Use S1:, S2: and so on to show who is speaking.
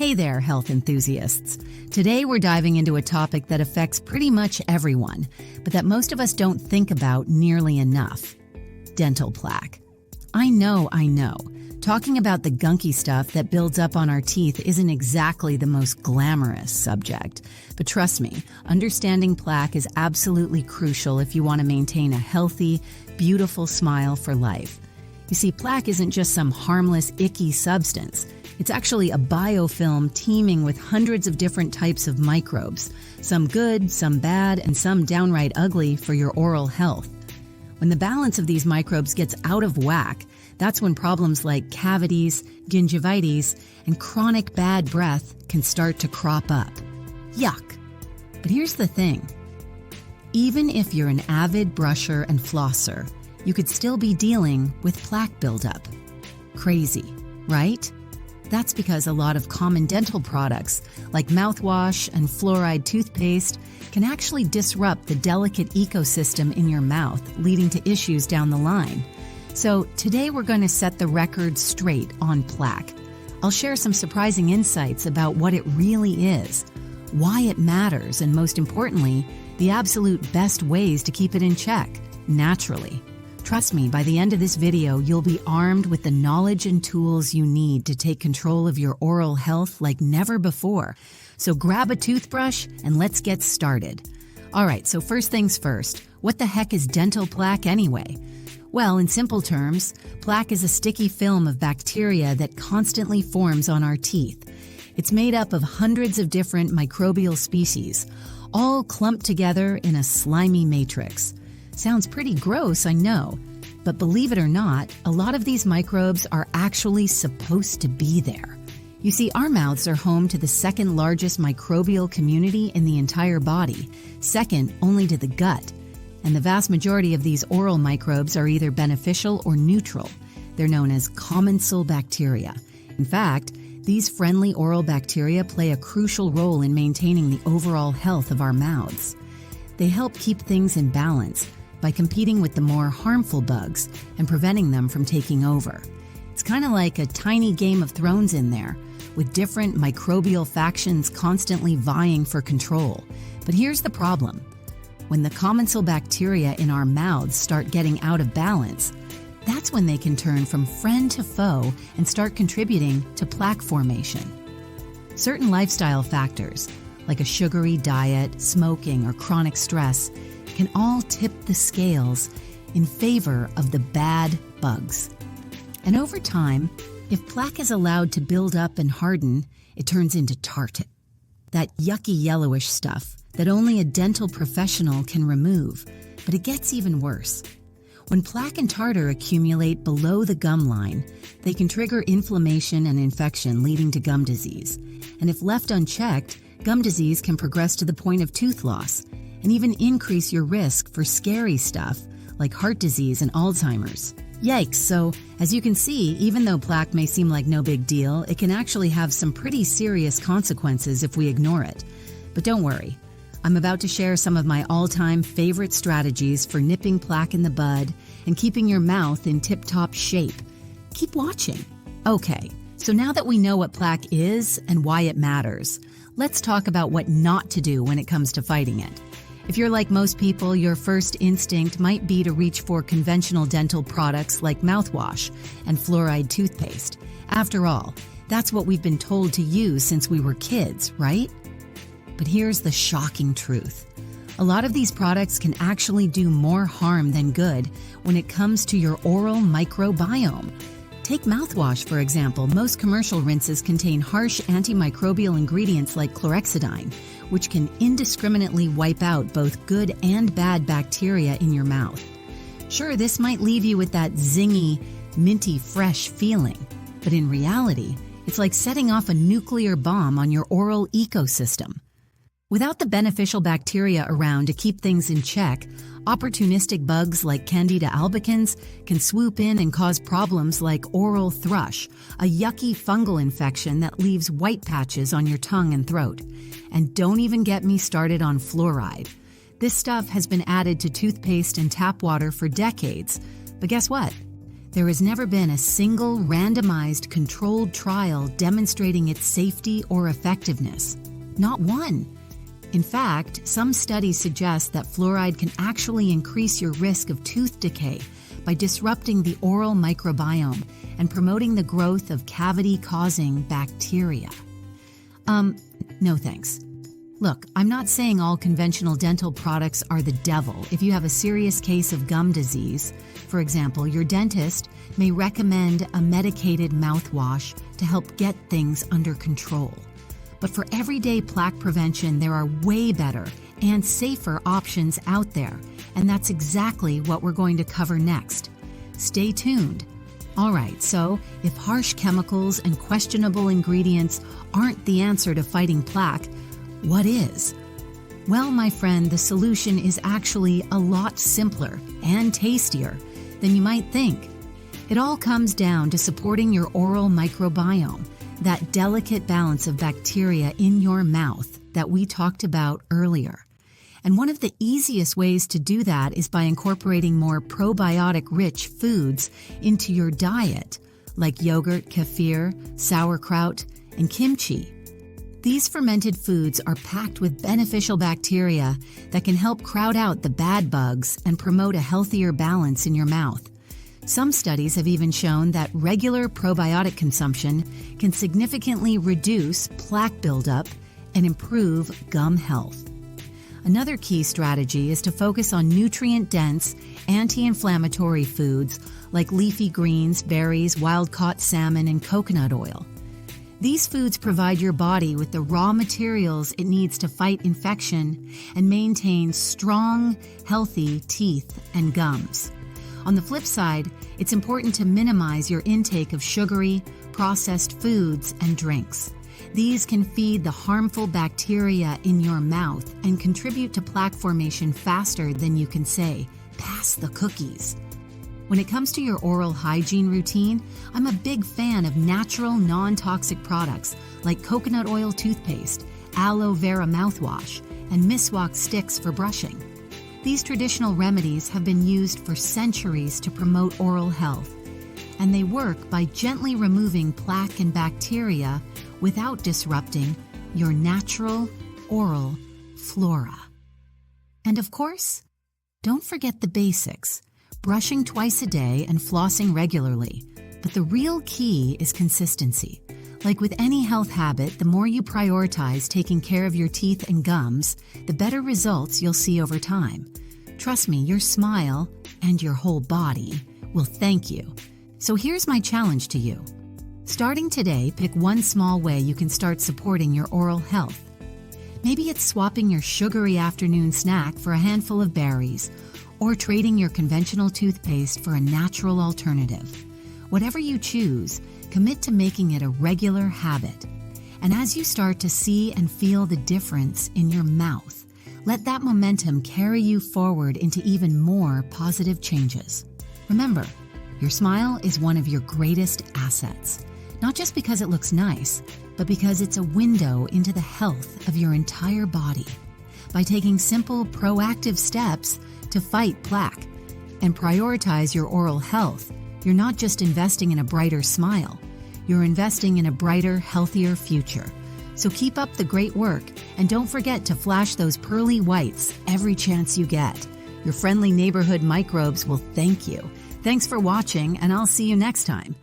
S1: Hey there, health enthusiasts. Today we're diving into a topic that affects pretty much everyone, but that most of us don't think about nearly enough. Dental plaque. I know. Talking about the gunky stuff that builds up on our teeth isn't exactly the most glamorous subject. But trust me, understanding plaque is absolutely crucial if you want to maintain a healthy, beautiful smile for life. You see, plaque isn't just some harmless, icky substance. It's actually a biofilm teeming with hundreds of different types of microbes, some good, some bad, and some downright ugly for your oral health. When the balance of these microbes gets out of whack, that's when problems like cavities, gingivitis, and chronic bad breath can start to crop up. Yuck! But here's the thing. Even if you're an avid brusher and flosser, you could still be dealing with plaque buildup. Crazy, right? That's because a lot of common dental products, like mouthwash and fluoride toothpaste, can actually disrupt the delicate ecosystem in your mouth, leading to issues down the line. So today we're going to set the record straight on plaque. I'll share some surprising insights about what it really is, why it matters, and most importantly, the absolute best ways to keep it in check, naturally. Trust me, by the end of this video, you'll be armed with the knowledge and tools you need to take control of your oral health like never before. So grab a toothbrush and let's get started. All right, so first things first, what the heck is dental plaque anyway? Well, in simple terms, plaque is a sticky film of bacteria that constantly forms on our teeth. It's made up of hundreds of different microbial species, all clumped together in a slimy matrix. Sounds pretty gross, I know, but believe it or not, a lot of these microbes are actually supposed to be there. You see, our mouths are home to the second largest microbial community in the entire body, second only to the gut. And the vast majority of these oral microbes are either beneficial or neutral. They're known as commensal bacteria. In fact, these friendly oral bacteria play a crucial role in maintaining the overall health of our mouths. They help keep things in balance by competing with the more harmful bugs and preventing them from taking over. It's kind of like a tiny Game of Thrones in there, with different microbial factions constantly vying for control. But here's the problem. When the commensal bacteria in our mouths start getting out of balance, that's when they can turn from friend to foe and start contributing to plaque formation. Certain lifestyle factors, like a sugary diet, smoking, or chronic stress, can all tip the scales in favor of the bad bugs. And over time, if plaque is allowed to build up and harden, it turns into tartar, that yucky yellowish stuff that only a dental professional can remove. But it gets even worse. When plaque and tartar accumulate below the gum line, they can trigger inflammation and infection, leading to gum disease. And if left unchecked, gum disease can progress to the point of tooth loss and even increase your risk for scary stuff like heart disease and Alzheimer's. Yikes! So, as you can see, even though plaque may seem like no big deal, it can actually have some pretty serious consequences if we ignore it. But don't worry. I'm about to share some of my all-time favorite strategies for nipping plaque in the bud and keeping your mouth in tip-top shape. Keep watching. Okay, so now that we know what plaque is and why it matters, let's talk about what not to do when it comes to fighting it. If you're like most people, your first instinct might be to reach for conventional dental products like mouthwash and fluoride toothpaste. After all, that's what we've been told to use since we were kids, right? But here's the shocking truth. A lot of these products can actually do more harm than good when it comes to your oral microbiome. Take mouthwash, for example. Most commercial rinses contain harsh antimicrobial ingredients like chlorhexidine, which can indiscriminately wipe out both good and bad bacteria in your mouth. Sure, this might leave you with that zingy, minty, fresh feeling, but in reality, it's like setting off a nuclear bomb on your oral ecosystem. Without the beneficial bacteria around to keep things in check, opportunistic bugs like Candida albicans can swoop in and cause problems like oral thrush, a yucky fungal infection that leaves white patches on your tongue and throat. And don't even get me started on fluoride. This stuff has been added to toothpaste and tap water for decades. But guess what? There has never been a single randomized controlled trial demonstrating its safety or effectiveness. Not one. In fact, some studies suggest that fluoride can actually increase your risk of tooth decay by disrupting the oral microbiome and promoting the growth of cavity-causing bacteria. No thanks. Look, I'm not saying all conventional dental products are the devil. If you have a serious case of gum disease, for example, your dentist may recommend a medicated mouthwash to help get things under control. But for everyday plaque prevention, there are way better and safer options out there, and that's exactly what we're going to cover next. Stay tuned. All right, so if harsh chemicals and questionable ingredients aren't the answer to fighting plaque, what is? Well, my friend, the solution is actually a lot simpler and tastier than you might think. It all comes down to supporting your oral microbiome, that delicate balance of bacteria in your mouth that we talked about earlier. And one of the easiest ways to do that is by incorporating more probiotic-rich foods into your diet, like yogurt, kefir, sauerkraut, and kimchi. These fermented foods are packed with beneficial bacteria that can help crowd out the bad bugs and promote a healthier balance in your mouth. Some studies have even shown that regular probiotic consumption can significantly reduce plaque buildup and improve gum health. Another key strategy is to focus on nutrient-dense, anti-inflammatory foods like leafy greens, berries, wild-caught salmon, and coconut oil. These foods provide your body with the raw materials it needs to fight infection and maintain strong, healthy teeth and gums. On the flip side, it's important to minimize your intake of sugary, processed foods and drinks. These can feed the harmful bacteria in your mouth and contribute to plaque formation faster than you can say, "Pass the cookies." When it comes to your oral hygiene routine, I'm a big fan of natural, non-toxic products like coconut oil toothpaste, aloe vera mouthwash, and miswak sticks for brushing. These traditional remedies have been used for centuries to promote oral health, and they work by gently removing plaque and bacteria without disrupting your natural oral flora. And of course, don't forget the basics. Brushing twice a day and flossing regularly. But the real key is consistency. Like with any health habit, the more you prioritize taking care of your teeth and gums, the better results you'll see over time. Trust me, your smile and your whole body will thank you. So here's my challenge to you. Starting today, pick one small way you can start supporting your oral health. Maybe it's swapping your sugary afternoon snack for a handful of berries, or trading your conventional toothpaste for a natural alternative. Whatever you choose, commit to making it a regular habit. And as you start to see and feel the difference in your mouth, let that momentum carry you forward into even more positive changes. Remember, your smile is one of your greatest assets, not just because it looks nice, but because it's a window into the health of your entire body. By taking simple, proactive steps to fight plaque and prioritize your oral health, you're not just investing in a brighter smile, you're investing in a brighter, healthier future. So keep up the great work, and don't forget to flash those pearly whites every chance you get. Your friendly neighborhood microbes will thank you. Thanks for watching, and I'll see you next time.